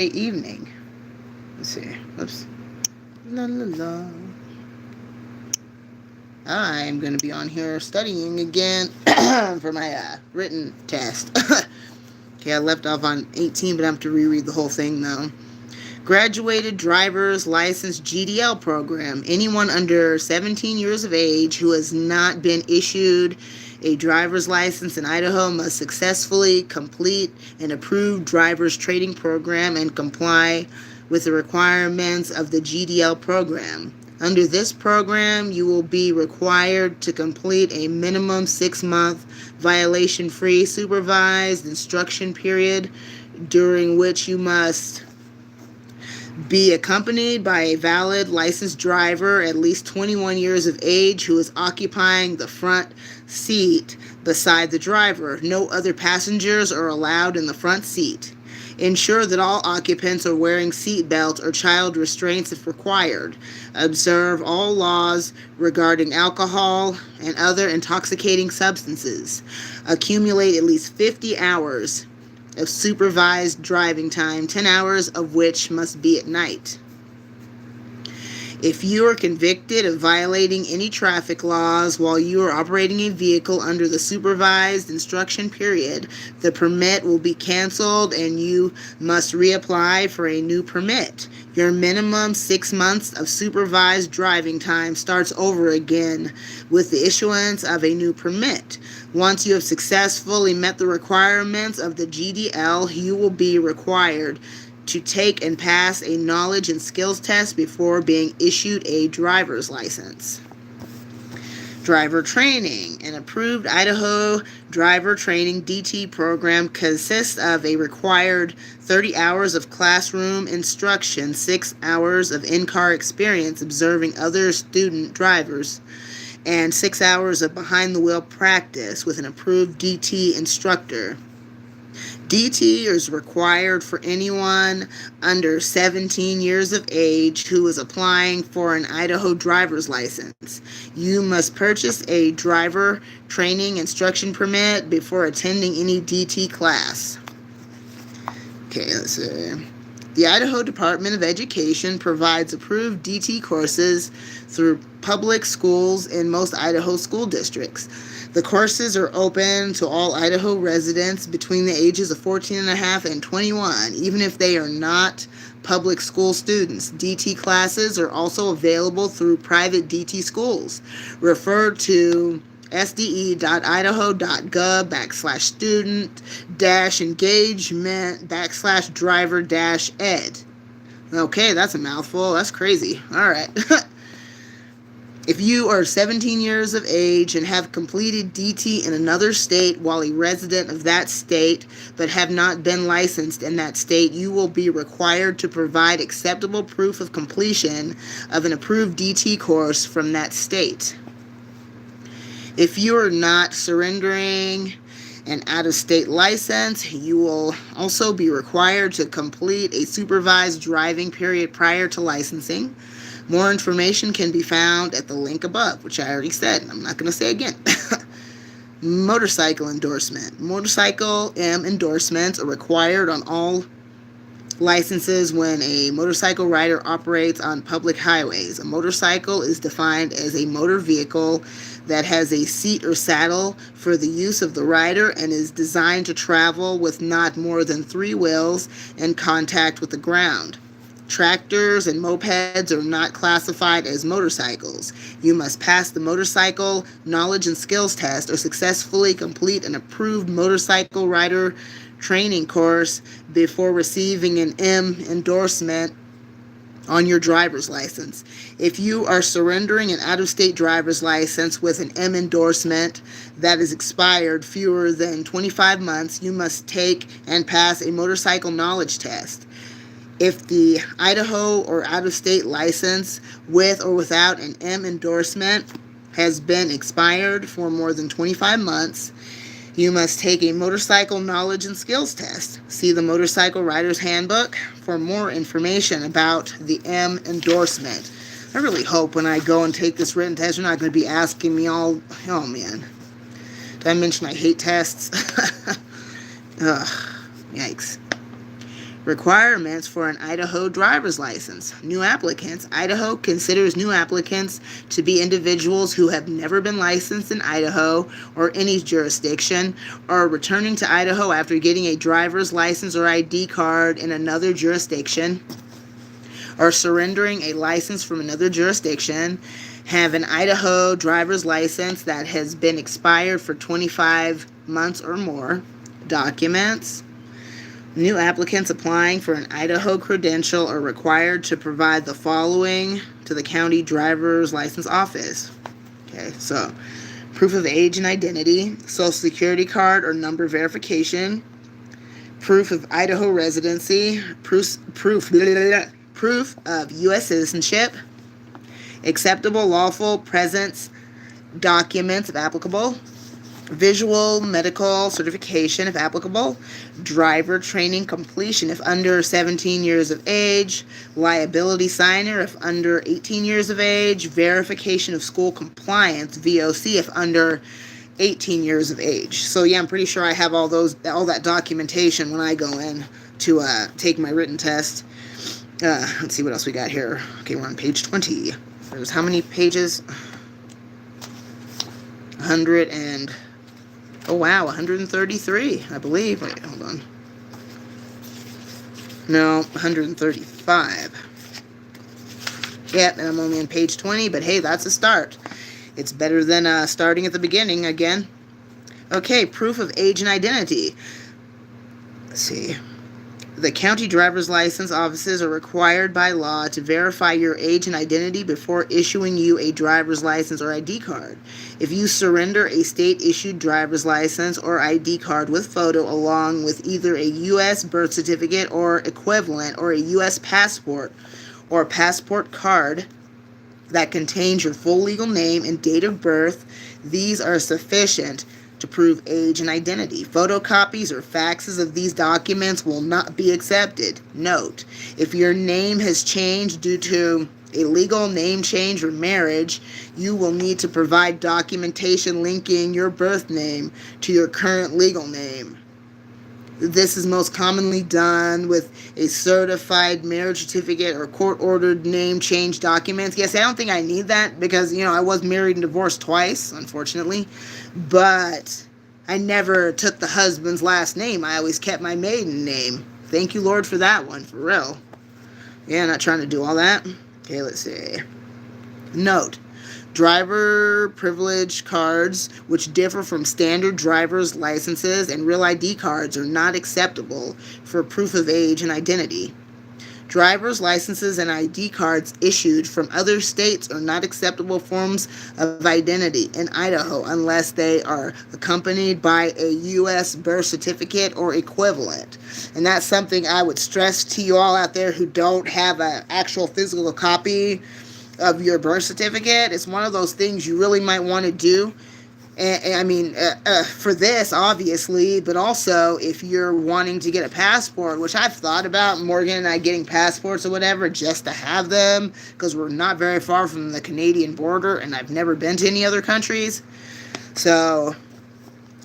evening. Let's see. Oops. La la la. I'm going to be on here studying again for my written test. Okay, I left off on 18, but I have to reread the whole thing now. Graduated Driver's License GDL Program. Anyone under 17 years of age who has not been issued a driver's license in Idaho must successfully complete an approved driver's training program and comply with the requirements of the GDL program. Under this program, you will be required to complete a minimum 6-month violation-free supervised instruction period during which you must be accompanied by a valid licensed driver at least 21 years of age who is occupying the front seat beside the driver. No other passengers are allowed in the front seat. Ensure that all occupants are wearing seat belts or child restraints if required. Observe all laws regarding alcohol and other intoxicating substances. Accumulate at least 50 hours of supervised driving time, 10 hours of which must be at night. If you are convicted of violating any traffic laws while you are operating a vehicle under the supervised instruction period, the permit will be canceled and you must reapply for a new permit. Your minimum 6 months of supervised driving time starts over again with the issuance of a new permit. Once you have successfully met the requirements of the GDL, you will be required to take and pass a knowledge and skills test before being issued a driver's license. Driver training. An approved Idaho driver training DT program consists of a required 30 hours of classroom instruction, 6 hours of in-car experience observing other student drivers, and 6 hours of behind-the-wheel practice with an approved DT instructor. DT is required for anyone under 17 years of age who is applying for an Idaho driver's license. You must purchase a driver training instruction permit before attending any DT class. Okay, let's see. The Idaho Department of Education provides approved DT courses through public schools in most Idaho school districts. The courses are open to all Idaho residents between the ages of 14 and a half and 21, even if they are not public school students. DT classes are also available through private DT schools. Refer to sde.idaho.gov/student-engagement/driver-ed. Okay, that's a mouthful. That's crazy. All right. If you are 17 years of age and have completed DT in another state while a resident of that state but have not been licensed in that state, you will be required to provide acceptable proof of completion of an approved DT course from that state. If you are not surrendering an out-of-state license, you will also be required to complete a supervised driving period prior to licensing. More information can be found at the link above, which I already said, and I'm not going to say again. Motorcycle endorsement. Motorcycle endorsements are required on all licenses when a motorcycle rider operates on public highways. A motorcycle is defined as a motor vehicle that has a seat or saddle for the use of the rider and is designed to travel with not more than 3 wheels in contact with the ground. Tractors and mopeds are not classified as motorcycles. You must pass the motorcycle knowledge and skills test or successfully complete an approved motorcycle rider training course before receiving an M endorsement on your driver's license. If you are surrendering an out-of-state driver's license with an M endorsement that is expired fewer than 25 months, you must take and pass a motorcycle knowledge test. If the Idaho or out-of-state license with or without an M endorsement has been expired for more than 25 months, you must take a motorcycle knowledge and skills test. See the Motorcycle Rider's Handbook for more information about the M endorsement. I really hope when I go and take this written test, you're not going to be asking me all, oh man. Did I mention I hate tests? Ugh, yikes. Requirements for an Idaho driver's license. New applicants. Idaho considers new applicants to be individuals who have never been licensed in Idaho or any jurisdiction, or returning to Idaho after getting a driver's license or ID card in another jurisdiction, or surrendering a license from another jurisdiction, have an Idaho driver's license that has been expired for 25 months or more. Documents. New applicants applying for an Idaho credential are required to provide the following to the county driver's license office. Okay, so proof of age and identity, social security card or number verification, proof of Idaho residency, proof of U.S. citizenship, acceptable lawful presence documents if applicable, visual medical certification if applicable, driver training completion if under 17 years of age, liability signer if under 18 years of age, verification of school compliance, VOC, if under 18 years of age. So yeah, I'm pretty sure I have all that documentation when I go in to take my written test. Let's see what else we got here. Okay, we're on page 20. There's how many pages? 133, I believe. Wait, hold on. No, 135. Yep, and I'm only on page 20, but hey, that's a start. It's better than starting at the beginning again. Okay, proof of age and identity. Let's see. The county driver's license offices are required by law to verify your age and identity before issuing you a driver's license or ID card. If you surrender a state-issued driver's license or ID card with photo along with either a U.S. birth certificate or equivalent or a U.S. passport or passport card that contains your full legal name and date of birth, these are sufficient to prove age and identity. Photocopies or faxes of these documents will not be accepted. Note, if your name has changed due to a legal name change or marriage, you will need to provide documentation linking your birth name to your current legal name. This is most commonly done with a certified marriage certificate or court-ordered name change documents. Yes, I don't think I need that because, I was married and divorced twice, unfortunately. But I never took the husband's last name. I always kept my maiden name. Thank you, Lord, for that one, for real. Yeah, not trying to do all that. Okay, let's see. Note. Driver privilege cards, which differ from standard driver's licenses and real ID cards, are not acceptable for proof of age and identity. Driver's licenses and ID cards issued from other states are not acceptable forms of identity in Idaho unless they are accompanied by a U.S. birth certificate or equivalent. And that's something I would stress to you all out there who don't have an actual physical copy of your birth certificate. It's one of those things you really might want to do. For this, obviously, but also if you're wanting to get a passport, which I've thought about, Morgan and I getting passports or whatever, just to have them, because we're not very far from the Canadian border, and I've never been to any other countries. So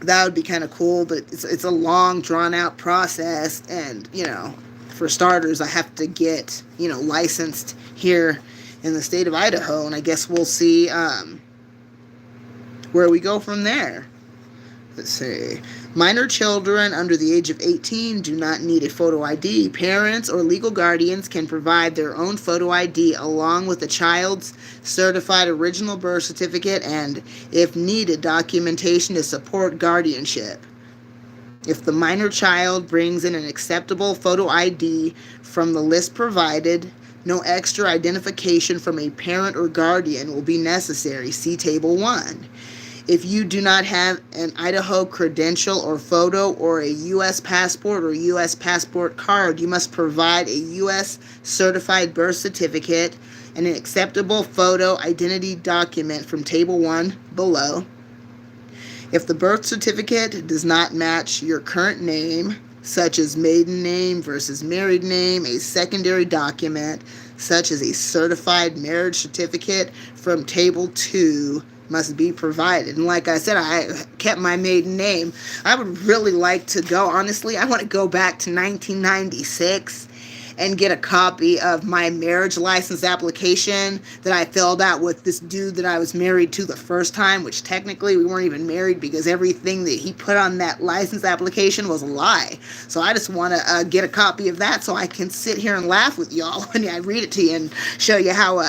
that would be kind of cool, but it's a long, drawn-out process, and, for starters, I have to get, licensed here in the state of Idaho, and I guess we'll see where we go from there. Let's see. Minor children under the age of 18 do not need a photo ID. Parents or legal guardians can provide their own photo ID along with the child's certified original birth certificate and, if needed, documentation to support guardianship. If the minor child brings in an acceptable photo ID from the list provided, no extra identification from a parent or guardian will be necessary. See Table 1. If you do not have an Idaho credential or photo or a U.S. passport or U.S. passport card, you must provide a U.S. certified birth certificate and an acceptable photo identity document from Table 1 below. If the birth certificate does not match your current name, such as maiden name versus married name, a secondary document, such as a certified marriage certificate from Table 2, must be provided. And like I said, I kept my maiden name. I would really like to go, honestly, I want to go back to 1996 and get a copy of my marriage license application that I filled out with this dude that I was married to the first time, which technically we weren't even married because everything that he put on that license application was a lie. So I just want to get a copy of that so I can sit here and laugh with y'all when I read it to you and show you how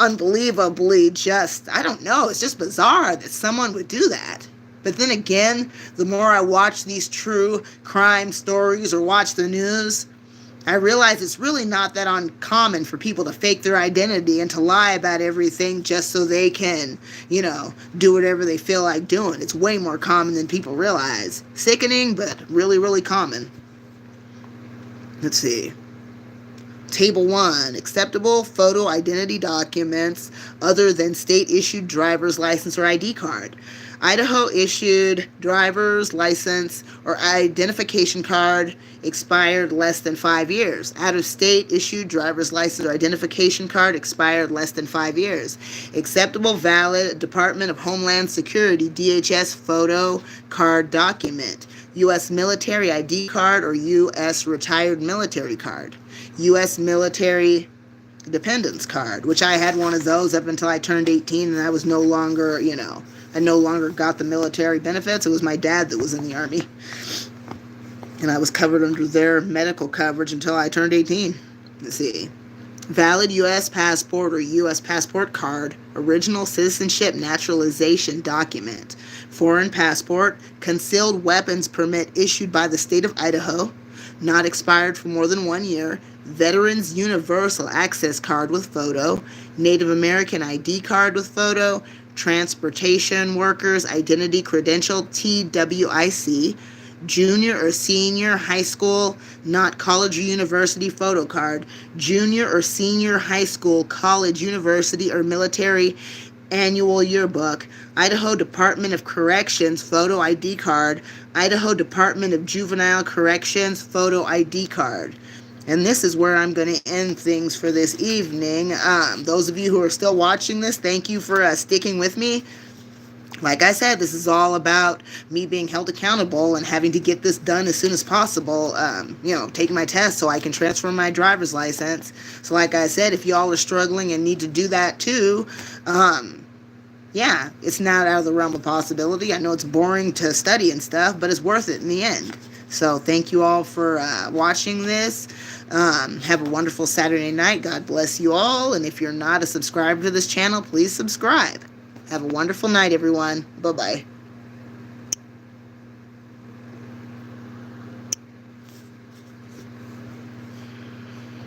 unbelievably just, I don't know, it's just bizarre that someone would do that. But then again, the more I watch these true crime stories or watch the news, I realize it's really not that uncommon for people to fake their identity and to lie about everything just so they can, do whatever they feel like doing. It's way more common than people realize. Sickening, but really, really common. Let's see. Table 1. Acceptable photo identity documents other than state-issued driver's license or ID card. Idaho issued driver's license or identification card expired less than 5 years. Out of state issued driver's license or identification card expired less than 5 years. Acceptable valid Department of Homeland Security DHS photo card document. U.S. military ID card or U.S. retired military card. U.S. military dependence card, which I had one of those up until I turned 18 and I was no longer, I no longer got the military benefits. It was my dad that was in the Army. And I was covered under their medical coverage until I turned 18. Let's see. Valid U.S. passport or U.S. passport card. Original citizenship naturalization document. Foreign passport. Concealed weapons permit issued by the state of Idaho. Not expired for more than 1 year. Veterans Universal Access Card with photo. Native American ID card with photo. Transportation Workers Identity Credential, TWIC, junior or senior high school, not college or university photo card, junior or senior high school, college, university, or military annual yearbook, Idaho Department of Corrections photo ID card, Idaho Department of Juvenile Corrections photo ID card. And this is where I'm going to end things for this evening. Those of you who are still watching this, thank you for sticking with me. Like I said, this is all about me being held accountable and having to get this done as soon as possible. Taking my test so I can transfer my driver's license. So like I said, if y'all are struggling and need to do that too, it's not out of the realm of possibility. I know it's boring to study and stuff, but it's worth it in the end. So thank you all for watching this. Have a wonderful Saturday night. God bless you all. And if you're not a subscriber to this channel, please subscribe. Have a wonderful night, everyone. Bye-bye.